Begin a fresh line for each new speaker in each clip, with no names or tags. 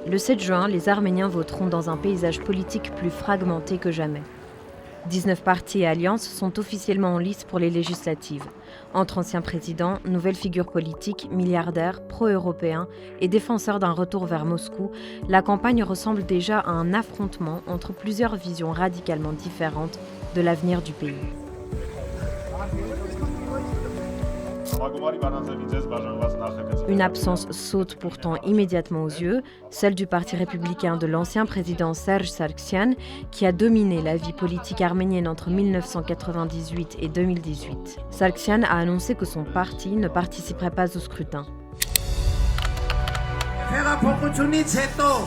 Le 7 juin, les Arméniens voteront dans un paysage politique plus fragmenté que jamais. 19 partis et alliances sont officiellement en lice pour les législatives. Entre anciens présidents, nouvelles figures politiques, milliardaires, pro-européens et défenseurs d'un retour vers Moscou, la campagne ressemble déjà à un affrontement entre plusieurs visions radicalement différentes de l'avenir du pays. Une absence saute pourtant immédiatement aux yeux, celle du parti républicain de l'ancien président Serge Sargsyan, qui a dominé la vie politique arménienne entre 1998 et 2018. Sargsyan a annoncé que son parti ne participerait pas au scrutin.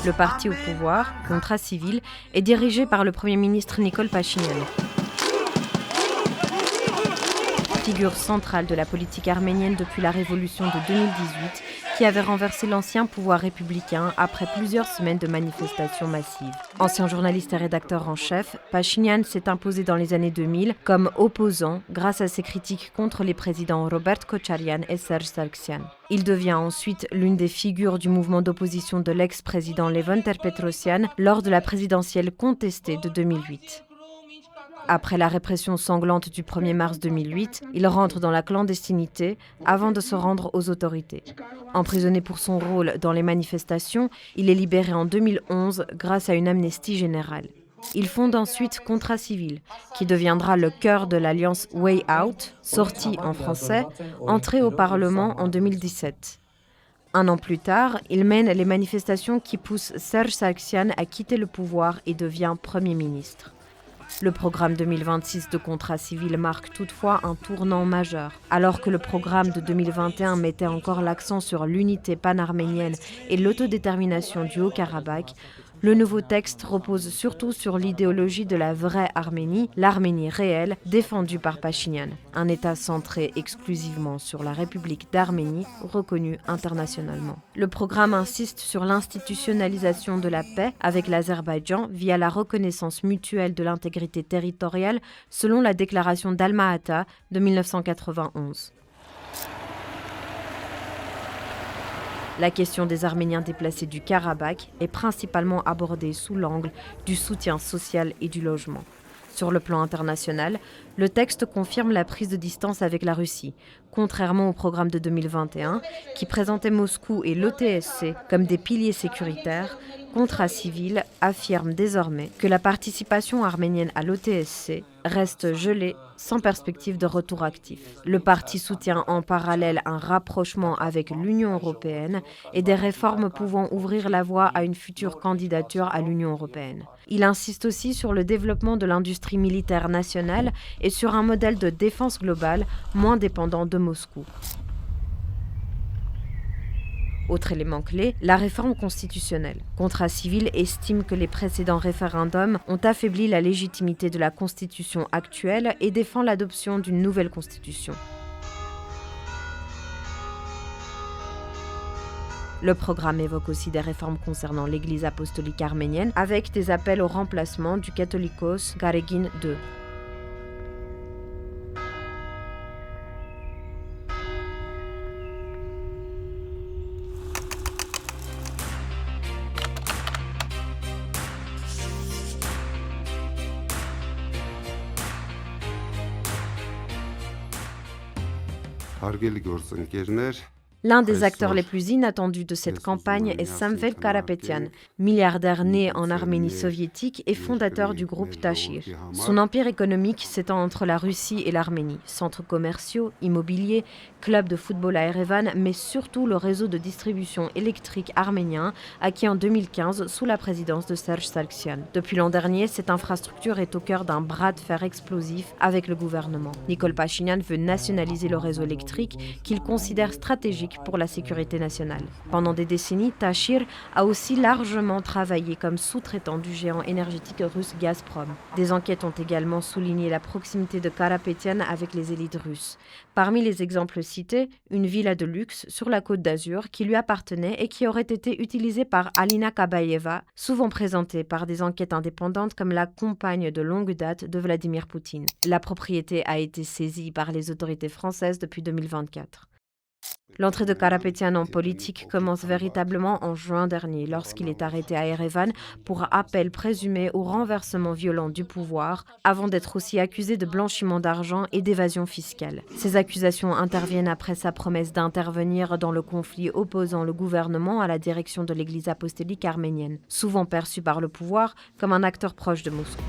Le parti au pouvoir, Contrat Civil, est dirigé par le Premier ministre Nikol Pachinian. Figure centrale de la politique arménienne depuis la révolution de 2018, qui avait renversé l'ancien pouvoir républicain après plusieurs semaines de manifestations massives. Ancien journaliste et rédacteur en chef, Pachinian s'est imposé dans les années 2000 comme opposant grâce à ses critiques contre les présidents Robert Kocharian et Serge Sargsyan. Il devient ensuite l'une des figures du mouvement d'opposition de l'ex-président Levon Ter-Petrosyan lors de la présidentielle contestée de 2008. Après la répression sanglante du 1er mars 2008, il rentre dans la clandestinité avant de se rendre aux autorités. Emprisonné pour son rôle dans les manifestations, il est libéré en 2011 grâce à une amnistie générale. Il fonde ensuite Contrat Civil, qui deviendra le cœur de l'alliance Way Out, sortie en français, entrée au Parlement en 2017. Un an plus tard, il mène les manifestations qui poussent Serge Sargsyan à quitter le pouvoir et devient Premier ministre. Le programme 2026 de Contrat Civil marque toutefois un tournant majeur. Alors que le programme de 2021 mettait encore l'accent sur l'unité panarménienne et l'autodétermination du Haut-Karabakh, le nouveau texte repose surtout sur l'idéologie de la vraie Arménie, l'Arménie réelle, défendue par Pachinian, un État centré exclusivement sur la République d'Arménie, reconnue internationalement. Le programme insiste sur l'institutionnalisation de la paix avec l'Azerbaïdjan via la reconnaissance mutuelle de l'intégrité territoriale selon la déclaration d'Alma-Ata de 1991. La question des Arméniens déplacés du Karabakh est principalement abordée sous l'angle du soutien social et du logement. Sur le plan international, le texte confirme la prise de distance avec la Russie, contrairement au programme de 2021 qui présentait Moscou et l'OTSC comme des piliers sécuritaires. Contrat Civil affirme désormais que la participation arménienne à l'OTSC reste gelée sans perspective de retour actif. Le parti soutient en parallèle un rapprochement avec l'Union européenne et des réformes pouvant ouvrir la voie à une future candidature à l'Union européenne. Il insiste aussi sur le développement de l'industrie militaire nationale et sur un modèle de défense globale moins dépendant de Moscou. Autre élément clé, la réforme constitutionnelle. Contrat Civil estime que les précédents référendums ont affaibli la légitimité de la constitution actuelle et défend l'adoption d'une nouvelle constitution. Le programme évoque aussi des réformes concernant l'Église apostolique arménienne avec des appels au remplacement du Catholicos Garegin II. L'un des acteurs les plus inattendus de cette campagne est Samvel Karapetyan, milliardaire né en Arménie soviétique et fondateur du groupe Tashir. Son empire économique s'étend entre la Russie et l'Arménie, centres commerciaux, immobiliers, clubs de football à Erevan, mais surtout le réseau de distribution électrique arménien, acquis en 2015 sous la présidence de Serge Sargsyan. Depuis l'an dernier, cette infrastructure est au cœur d'un bras de fer explosif avec le gouvernement. Nikol Pachinian veut nationaliser le réseau électrique qu'il considère stratégique pour la sécurité nationale. Pendant des décennies, Tashir a aussi largement travaillé comme sous-traitant du géant énergétique russe Gazprom. Des enquêtes ont également souligné la proximité de Karapetyan avec les élites russes. Parmi les exemples cités, une villa de luxe sur la Côte d'Azur qui lui appartenait et qui aurait été utilisée par Alina Kabaeva, souvent présentée par des enquêtes indépendantes comme la compagne de longue date de Vladimir Poutine. La propriété a été saisie par les autorités françaises depuis 2024. L'entrée de Karapetyan en politique commence véritablement en juin dernier, lorsqu'il est arrêté à Erevan pour appel présumé au renversement violent du pouvoir, avant d'être aussi accusé de blanchiment d'argent et d'évasion fiscale. Ces accusations interviennent après sa promesse d'intervenir dans le conflit opposant le gouvernement à la direction de l'Église apostolique arménienne, souvent perçu par le pouvoir comme un acteur proche de Moscou.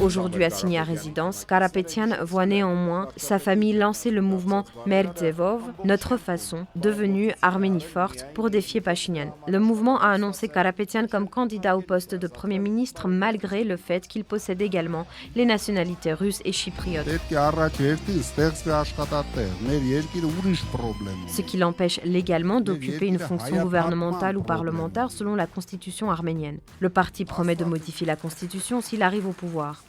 Aujourd'hui assigné à résidence, Karapetyan voit néanmoins sa famille lancer le mouvement Merdzevov, Notre Façon, devenu Arménie Forte, pour défier Pachinian. Le mouvement a annoncé Karapetyan comme candidat au poste de Premier ministre malgré le fait qu'il possède également les nationalités russes et chypriotes. Ce qui l'empêche légalement d'occuper une fonction gouvernementale ou parlementaire selon la constitution arménienne. Le parti promet de modifier la constitution s'il arrive au pouvoir.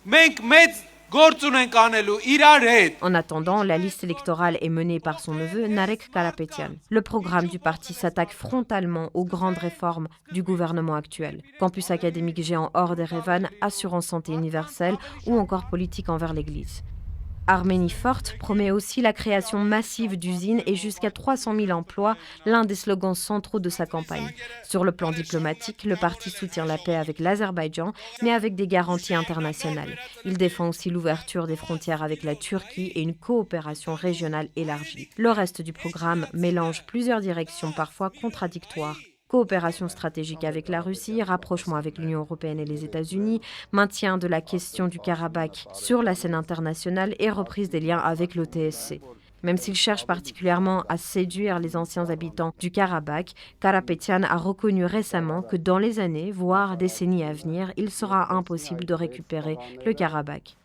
En attendant, la liste électorale est menée par son neveu Narek Karapetyan. Le programme du parti s'attaque frontalement aux grandes réformes du gouvernement actuel. Campus académique géant hors d'Erevan, assurance santé universelle ou encore politique envers l'Église. Arménie Forte promet aussi la création massive d'usines et jusqu'à 300 000 emplois, l'un des slogans centraux de sa campagne. Sur le plan diplomatique, le parti soutient la paix avec l'Azerbaïdjan, mais avec des garanties internationales. Il défend aussi l'ouverture des frontières avec la Turquie et une coopération régionale élargie. Le reste du programme mélange plusieurs directions parfois contradictoires. Coopération stratégique avec la Russie, rapprochement avec l'Union européenne et les États-Unis, maintien de la question du Karabakh sur la scène internationale et reprise des liens avec l'OTSC. Même s'il cherche particulièrement à séduire les anciens habitants du Karabakh, Karapetyan a reconnu récemment que dans les années, voire décennies à venir, il sera impossible de récupérer le Karabakh.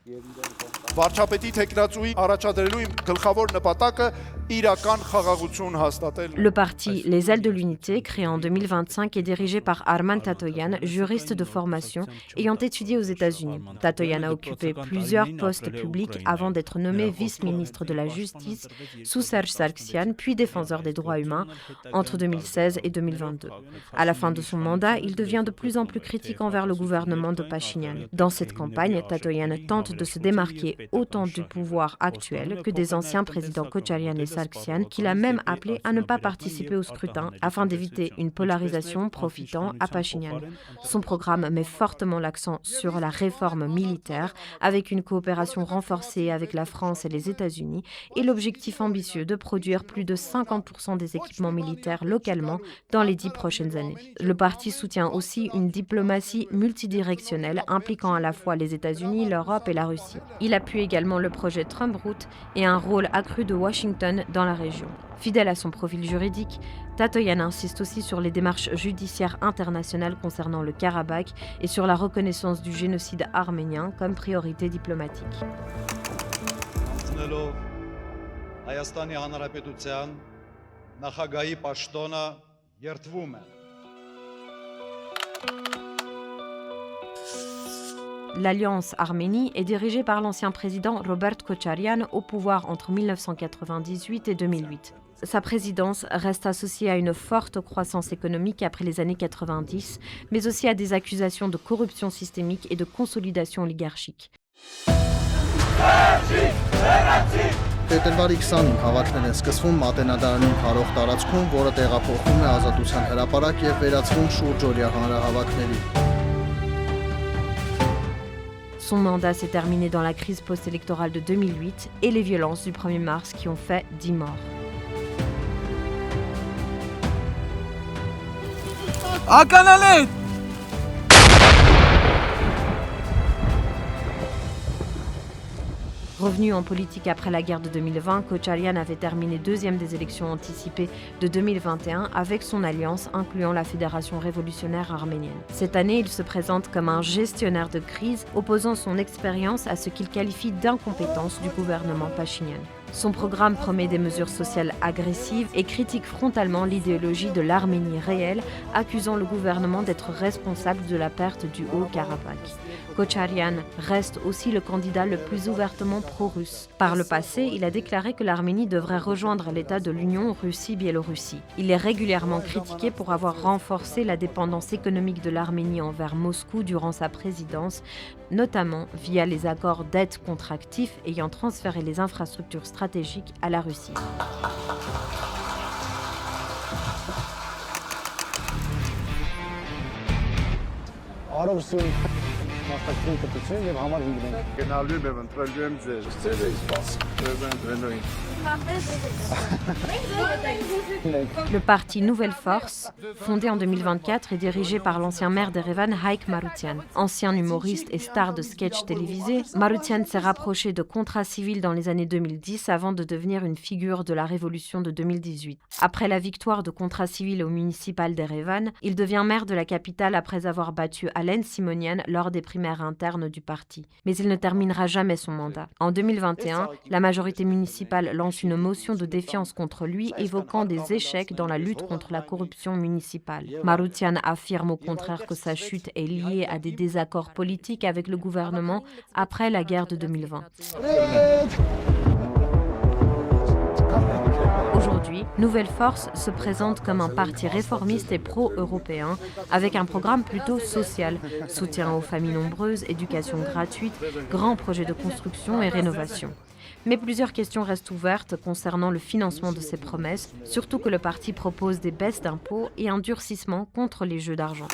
Le parti Les Ailes de l'Unité, créé en 2025, est dirigé par Arman Tatoyan, juriste de formation, ayant étudié aux États-Unis. Tatoyan a occupé plusieurs postes publics avant d'être nommé vice-ministre de la Justice sous Serge Sargsyan, puis défenseur des droits humains entre 2016 et 2022. À la fin de son mandat, il devient de plus en plus critique envers le gouvernement de Pachinian. Dans cette campagne, Tatoyan tente de se démarquer autant du pouvoir actuel que des anciens présidents Kocharyan et Sargsyan, qu'il a même appelé à ne pas participer au scrutin afin d'éviter une polarisation profitant à Pachinian. Son programme met fortement l'accent sur la réforme militaire avec une coopération renforcée avec la France et les États-Unis et l'objectif ambitieux de produire plus de 50% des équipements militaires localement dans les 10 prochaines années. Le parti soutient aussi une diplomatie multidirectionnelle impliquant à la fois les États-Unis, l'Europe et la Russie. Il appuie également le projet Trump Route et un rôle accru de Washington dans la région. Fidèle à son profil juridique, Tatoyan insiste aussi sur les démarches judiciaires internationales concernant le Karabakh et sur la reconnaissance du génocide arménien comme priorité diplomatique. L'Alliance Arménie est dirigée par l'ancien président Robert Kocharyan au pouvoir entre 1998 et 2008. Sa présidence reste associée à une forte croissance économique après les années 90, mais aussi à des accusations de corruption systémique et de consolidation oligarchique.
Փետրվարի 20-ին հավաքներ են սկսվում Մատենադարանում քարող տարածքում, որը տեղափոխվում է Ազատության հրապարակ եւ վերածվում շուրջօրյա հանրահավաքների.
Son mandat s'est terminé dans la crise post-électorale de 2008 et les violences du 1er mars qui ont fait 10 morts. Revenu en politique après la guerre de 2020, Kocharyan avait terminé deuxième des élections anticipées de 2021 avec son alliance incluant la Fédération révolutionnaire arménienne. Cette année, il se présente comme un gestionnaire de crise, opposant son expérience à ce qu'il qualifie d'incompétence du gouvernement Pachinian. Son programme promet des mesures sociales agressives et critique frontalement l'idéologie de l'Arménie réelle, accusant le gouvernement d'être responsable de la perte du Haut-Karabakh. Kocharyan reste aussi le candidat le plus ouvertement pro-russe. Par le passé, il a déclaré que l'Arménie devrait rejoindre l'État de l'Union Russie-Biélorussie. Il est régulièrement critiqué pour avoir renforcé la dépendance économique de l'Arménie envers Moscou durant sa présidence, notamment via les accords d'aide contractifs ayant transféré les infrastructures stratégiques à la Russie. Le parti Nouvelle Force, fondé en 2024, est dirigé par l'ancien maire d'Erevan, Haik Marutian. Ancien humoriste et star de sketch télévisés, Marutian s'est rapproché de contrats civils dans les années 2010 avant de devenir une figure de la révolution de 2018. Après la victoire de contrats civils au municipal d'Erevan, il devient maire de la capitale après avoir battu Alen Simonian lors des primaires internes du parti. Mais il ne terminera jamais son mandat. En 2021, la majorité municipale lance une motion de défiance contre lui, évoquant des échecs dans la lutte contre la corruption municipale. Marutian affirme au contraire que sa chute est liée à des désaccords politiques avec le gouvernement après la guerre de 2020. Aujourd'hui, Nouvelle Force se présente comme un parti réformiste et pro-européen, avec un programme plutôt social, soutien aux familles nombreuses, éducation gratuite, grands projets de construction et rénovation. Mais plusieurs questions restent ouvertes concernant le financement de ces promesses, surtout que le parti propose des baisses d'impôts et un durcissement contre les jeux d'argent.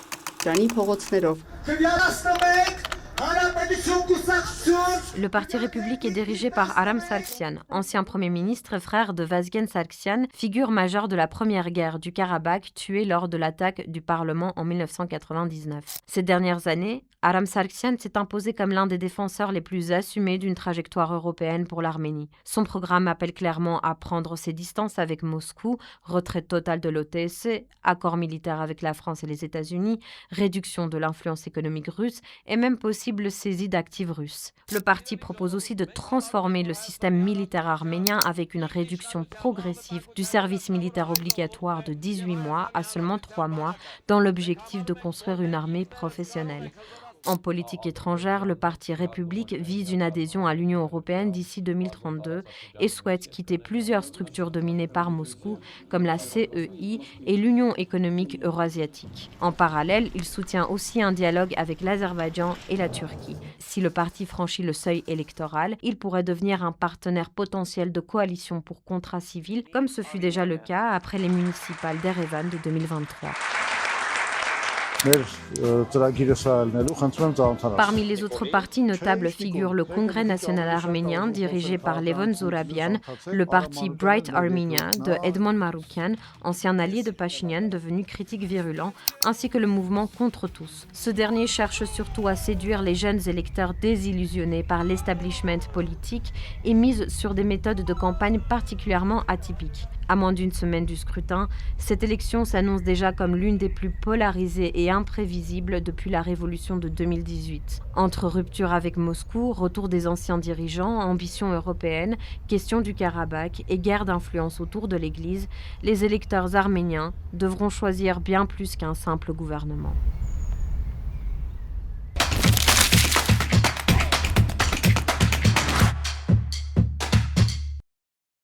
Le Parti République est dirigé par Aram Sargsyan, ancien Premier ministre et frère de Vazgen Sargsyan, figure majeure de la première guerre du Karabakh, tué lors de l'attaque du Parlement en 1999. Ces dernières années, Aram Sargsyan s'est imposé comme l'un des défenseurs les plus assumés d'une trajectoire européenne pour l'Arménie. Son programme appelle clairement à prendre ses distances avec Moscou, retrait total de l'OTSE, accord militaire avec la France et les États-Unis, réduction de l'influence économique russe et même possible saisie d'actifs russes. Le parti propose aussi de transformer le système militaire arménien avec une réduction progressive du service militaire obligatoire de 18 mois à seulement 3 mois dans l'objectif de construire une armée professionnelle. En politique étrangère, le Parti République vise une adhésion à l'Union européenne d'ici 2032 et souhaite quitter plusieurs structures dominées par Moscou, comme la CEI et l'Union économique eurasiatique. En parallèle, il soutient aussi un dialogue avec l'Azerbaïdjan et la Turquie. Si le parti franchit le seuil électoral, il pourrait devenir un partenaire potentiel de coalition pour contrat civil, comme ce fut déjà le cas après les municipales d'Erevan de 2023. Parmi les autres partis notables figure le Congrès national arménien dirigé par Levon Zourabian, le parti Bright Armenia de Edmond Maroukian, ancien allié de Pachinian devenu critique virulent, ainsi que le mouvement Contre tous. Ce dernier cherche surtout à séduire les jeunes électeurs désillusionnés par l'establishment politique et mise sur des méthodes de campagne particulièrement atypiques. À moins d'une semaine du scrutin, cette élection s'annonce déjà comme l'une des plus polarisées et imprévisibles depuis la révolution de 2018. Entre rupture avec Moscou, retour des anciens dirigeants, ambition européenne, question du Karabakh et guerre d'influence autour de l'Église, les électeurs arméniens devront choisir bien plus qu'un simple gouvernement.